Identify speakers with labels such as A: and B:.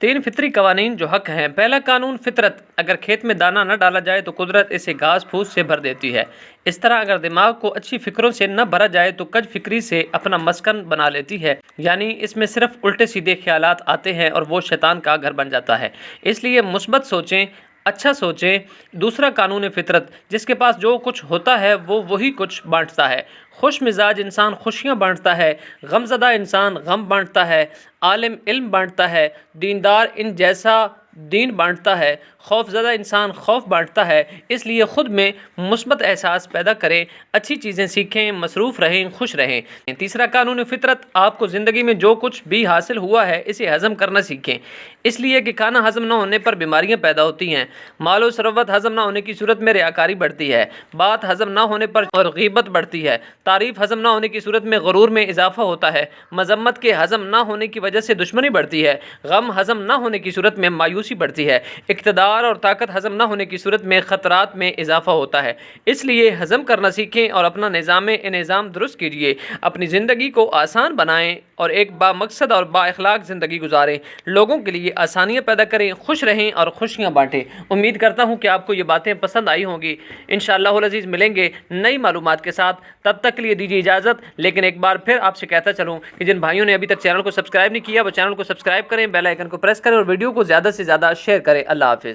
A: 3 فطری قوانین جو حق ہیں۔ پہلا قانون فطرت، اگر کھیت میں دانہ نہ ڈالا جائے تو قدرت اسے گھاس پھوس سے بھر دیتی ہے۔ اس طرح اگر دماغ کو اچھی فکروں سے نہ بھرا جائے تو کج فکری سے اپنا مسکن بنا لیتی ہے، یعنی اس میں صرف الٹے سیدھے خیالات آتے ہیں اور وہ شیطان کا گھر بن جاتا ہے۔ اس لیے مثبت سوچیں، اچھا سوچیں۔ دوسرا قانون فطرت، جس کے پاس جو کچھ ہوتا ہے وہ وہی کچھ بانٹتا ہے۔ خوش مزاج انسان خوشیاں بانٹتا ہے، غم زدہ انسان غم بانٹتا ہے، عالم علم بانٹتا ہے، دیندار ان جیسا دین بانٹتا ہے، خوف زدہ انسان خوف بانٹتا ہے۔ اس لیے خود میں مثبت احساس پیدا کریں، اچھی چیزیں سیکھیں، مصروف رہیں، خوش رہیں۔ تیسرا قانون فطرت، آپ کو زندگی میں جو کچھ بھی حاصل ہوا ہے اسے ہضم کرنا سیکھیں، اس لیے کہ کھانا ہضم نہ ہونے پر بیماریاں پیدا ہوتی ہیں، مال و ثروت ہضم نہ ہونے کی صورت میں ریاکاری بڑھتی ہے، بات ہضم نہ ہونے پر اور غیبت بڑھتی ہے، تعریف ہضم نہ ہونے کی صورت میں غرور میں اضافہ ہوتا ہے، مذمت کے ہضم نہ ہونے کی وجہ سے دشمنی بڑھتی ہے، غم ہضم نہ ہونے کی صورت میں مایوسی بڑھتی ہے، اقتدار اور طاقت ہضم نہ ہونے کی صورت میں خطرات میں اضافہ ہوتا ہے۔ اس لیے ہضم کرنا سیکھیں اور اپنا نظام درست کیجیے، اپنی زندگی کو آسان بنائیں اور ایک با مقصد اور با اخلاق زندگی گزاریں، لوگوں کے لیے آسانیاں پیدا کریں، خوش رہیں اور خوشیاں بانٹیں۔ امید کرتا ہوں کہ آپ کو یہ باتیں پسند آئی ہوں گی۔ انشاءاللہ العزیز ملیں گے نئی معلومات کے ساتھ، تب تک کے لیے دیجیے اجازت۔ لیکن ایک بار پھر آپ سے کہتا چلوں کہ جن بھائیوں نے ابھی تک چینل کو سبسکرائب نہیں کیا وہ چینل کو سبسکرائب کریں، بیل آئیکن کو پریس کریں اور ویڈیو کو زیادہ سے زیادہ شیئر کریں۔ اللہ حافظ۔